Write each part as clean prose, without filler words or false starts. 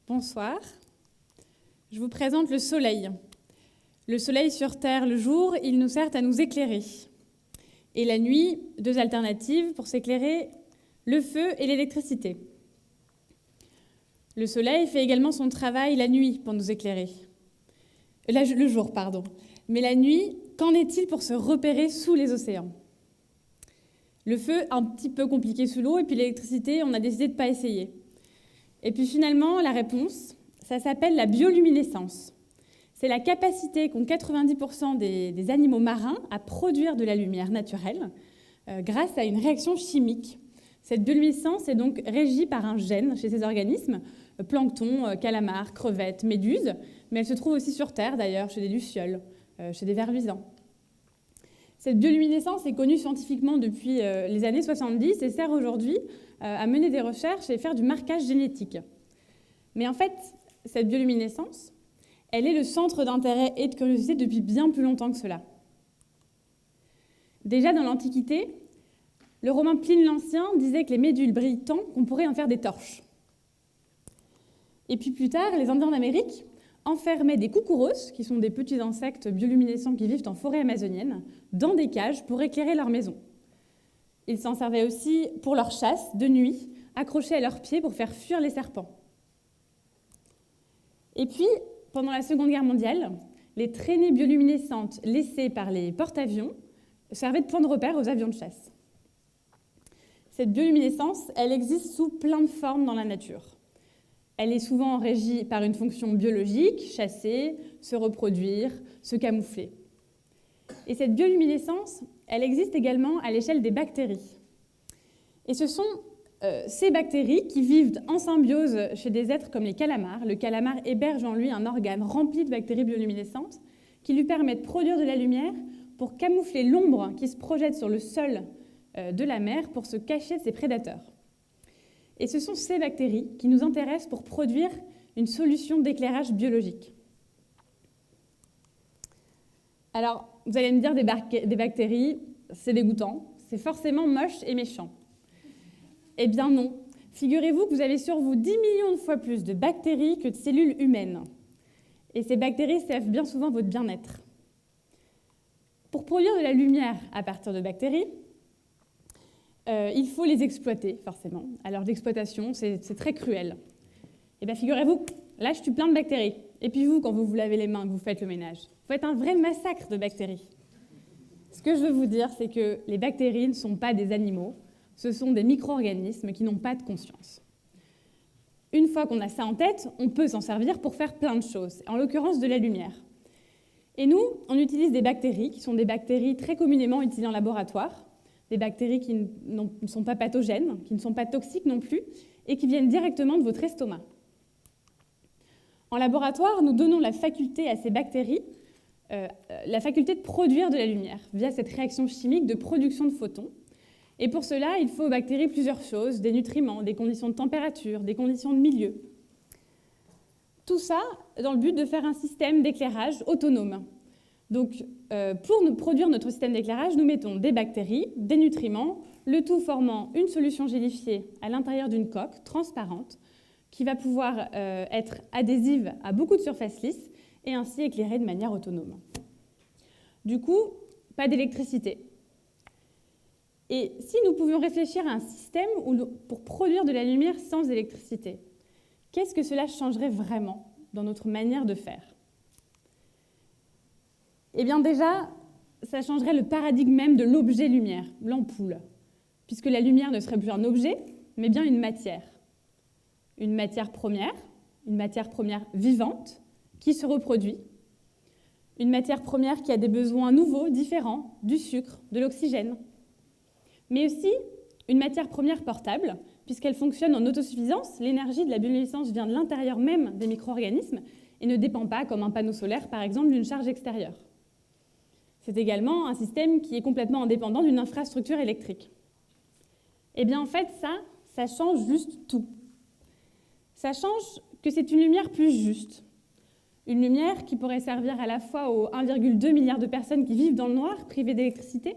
Bonsoir. Je vous présente le soleil. Le soleil sur Terre, le jour, il nous sert à nous éclairer. Et la nuit, deux alternatives pour s'éclairer, le feu et l'électricité. Le soleil fait également son travail la nuit pour nous éclairer. Le jour, pardon. Mais la nuit, qu'en est-il pour se repérer sous les océans? Le feu, un petit peu compliqué sous l'eau, et puis l'électricité, on a décidé de ne pas essayer. Et puis finalement, la réponse, ça s'appelle la bioluminescence. C'est la capacité qu'ont 90% des animaux marins à produire de la lumière naturelle grâce à une réaction chimique. Cette bioluminescence est donc régie par un gène chez ces organismes, plancton, calamars, crevettes, méduses, mais elle se trouve aussi sur Terre d'ailleurs, chez des lucioles, chez des vers luisants. Cette bioluminescence est connue scientifiquement depuis les années 70 et sert aujourd'hui à mener des recherches et faire du marquage génétique. Mais en fait, cette bioluminescence, elle est le centre d'intérêt et de curiosité depuis bien plus longtemps que cela. Déjà dans l'Antiquité, le Romain Pline l'Ancien disait que les médules brillent tant qu'on pourrait en faire des torches. Et puis plus tard, les Indiens d'Amérique enfermaient des cucuros, qui sont des petits insectes bioluminescents qui vivent en forêt amazonienne, dans des cages pour éclairer leur maison. Ils s'en servaient aussi pour leur chasse de nuit, accrochés à leurs pieds pour faire fuir les serpents. Et puis, pendant la Seconde Guerre mondiale, les traînées bioluminescentes laissées par les porte-avions servaient de point de repère aux avions de chasse. Cette bioluminescence, elle existe sous plein de formes dans la nature. Elle est souvent régie par une fonction biologique, chasser, se reproduire, se camoufler. Et cette bioluminescence, elle existe également à l'échelle des bactéries. Et ce sont ces bactéries qui vivent en symbiose chez des êtres comme les calamars. Le calamar héberge en lui un organe rempli de bactéries bioluminescentes qui lui permet de produire de la lumière pour camoufler l'ombre qui se projette sur le sol de la mer pour se cacher de ses prédateurs. Et ce sont ces bactéries qui nous intéressent pour produire une solution d'éclairage biologique. Alors, vous allez me dire des bactéries, c'est dégoûtant, c'est forcément moche et méchant. Eh bien non. Figurez-vous que vous avez sur vous 10 millions de fois plus de bactéries que de cellules humaines. Et ces bactéries servent bien souvent votre bien-être. Pour produire de la lumière à partir de bactéries, il faut les exploiter, forcément. Alors l'exploitation, c'est très cruel. Eh bien figurez-vous, là je tue plein de bactéries. Et puis vous, quand vous vous lavez les mains, que vous faites le ménage, vous faites un vrai massacre de bactéries. Ce que je veux vous dire, c'est que les bactéries ne sont pas des animaux, ce sont des micro-organismes qui n'ont pas de conscience. Une fois qu'on a ça en tête, on peut s'en servir pour faire plein de choses, en l'occurrence de la lumière. Et nous, on utilise des bactéries, qui sont des bactéries très communément utilisées en laboratoire, des bactéries qui ne sont pas pathogènes, qui ne sont pas toxiques non plus, et qui viennent directement de votre estomac. En laboratoire, nous donnons la faculté à ces bactéries, la faculté de produire de la lumière, via cette réaction chimique de production de photons. Et pour cela, il faut aux bactéries plusieurs choses, des nutriments, des conditions de température, des conditions de milieu. Tout ça dans le but de faire un système d'éclairage autonome. Donc, pour nous produire notre système d'éclairage, nous mettons des bactéries, des nutriments, le tout formant une solution gélifiée à l'intérieur d'une coque transparente qui va pouvoir être adhésive à beaucoup de surfaces lisses et ainsi éclairer de manière autonome. Du coup, pas d'électricité. Et si nous pouvions réfléchir à un système pour produire de la lumière sans électricité, qu'est-ce que cela changerait vraiment dans notre manière de faire? Eh bien déjà, ça changerait le paradigme même de l'objet lumière, l'ampoule, puisque la lumière ne serait plus un objet, mais bien une matière. Une matière première vivante, qui se reproduit, une matière première qui a des besoins nouveaux, différents, du sucre, de l'oxygène, mais aussi une matière première portable, puisqu'elle fonctionne en autosuffisance, l'énergie de la bioluminescence vient de l'intérieur même des micro-organismes et ne dépend pas, comme un panneau solaire par exemple, d'une charge extérieure. C'est également un système qui est complètement indépendant d'une infrastructure électrique. Eh bien en fait, ça change juste tout. Ça change que c'est une lumière plus juste. Une lumière qui pourrait servir à la fois aux 1,2 milliard de personnes qui vivent dans le noir, privées d'électricité,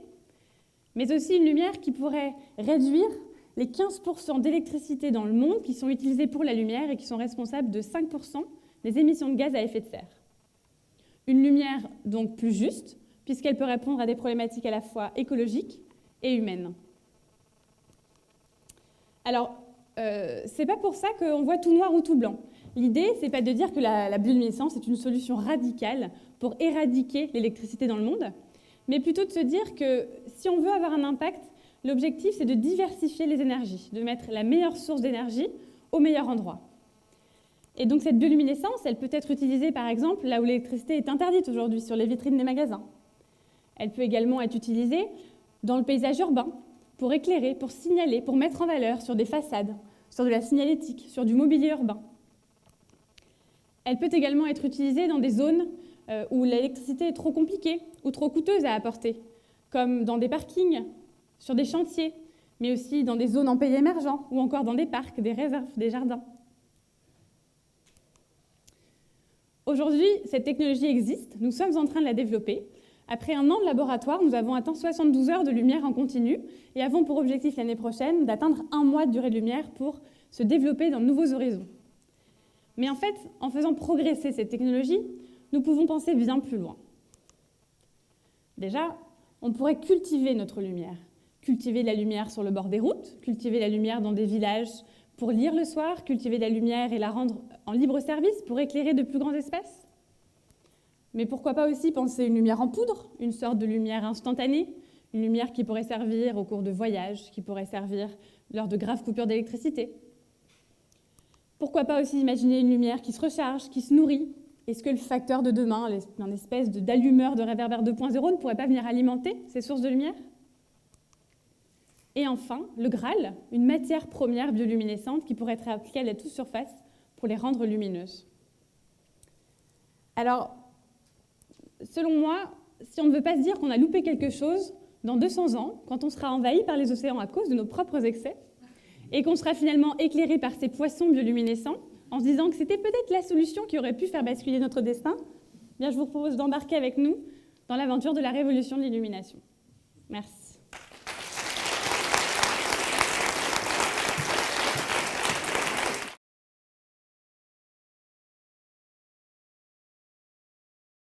mais aussi une lumière qui pourrait réduire les 15% d'électricité dans le monde qui sont utilisés pour la lumière et qui sont responsables de 5% des émissions de gaz à effet de serre. Une lumière donc plus juste, puisqu'elle peut répondre à des problématiques à la fois écologiques et humaines. Alors, c'est pas pour ça qu'on voit tout noir ou tout blanc. L'idée, c'est pas de dire que la bioluminescence est une solution radicale pour éradiquer l'électricité dans le monde, mais plutôt de se dire que si on veut avoir un impact, l'objectif, c'est de diversifier les énergies, de mettre la meilleure source d'énergie au meilleur endroit. Et donc cette bioluminescence, elle peut être utilisée par exemple là où l'électricité est interdite aujourd'hui, sur les vitrines des magasins. Elle peut également être utilisée dans le paysage urbain, pour éclairer, pour signaler, pour mettre en valeur sur des façades, sur de la signalétique, sur du mobilier urbain. Elle peut également être utilisée dans des zones où l'électricité est trop compliquée ou trop coûteuse à apporter, comme dans des parkings, sur des chantiers, mais aussi dans des zones en pays émergents ou encore dans des parcs, des réserves, des jardins. Aujourd'hui, cette technologie existe, nous sommes en train de la développer. Après un an de laboratoire, nous avons atteint 72 heures de lumière en continu et avons pour objectif l'année prochaine d'atteindre 1 mois de durée de lumière pour se développer dans de nouveaux horizons. Mais en fait, en faisant progresser cette technologie, nous pouvons penser bien plus loin. Déjà, on pourrait cultiver notre lumière. Cultiver la lumière sur le bord des routes, cultiver la lumière dans des villages pour lire le soir, cultiver la lumière et la rendre en libre service pour éclairer de plus grands espaces. Mais pourquoi pas aussi penser une lumière en poudre, une sorte de lumière instantanée, une lumière qui pourrait servir au cours de voyages, qui pourrait servir lors de graves coupures d'électricité. Pourquoi pas aussi imaginer une lumière qui se recharge, qui se nourrit? Est-ce que le facteur de demain, une espèce d'allumeur de réverbère 2.0, ne pourrait pas venir alimenter ces sources de lumière? Et enfin, le Graal, une matière première bioluminescente qui pourrait être appliquée à la toute surface pour les rendre lumineuses. Alors, selon moi, si on ne veut pas se dire qu'on a loupé quelque chose, dans 200 ans, quand on sera envahi par les océans à cause de nos propres excès, et qu'on sera finalement éclairé par ces poissons bioluminescents, en se disant que c'était peut-être la solution qui aurait pu faire basculer notre destin, eh bien, je vous propose d'embarquer avec nous dans l'aventure de la révolution de l'illumination. Merci.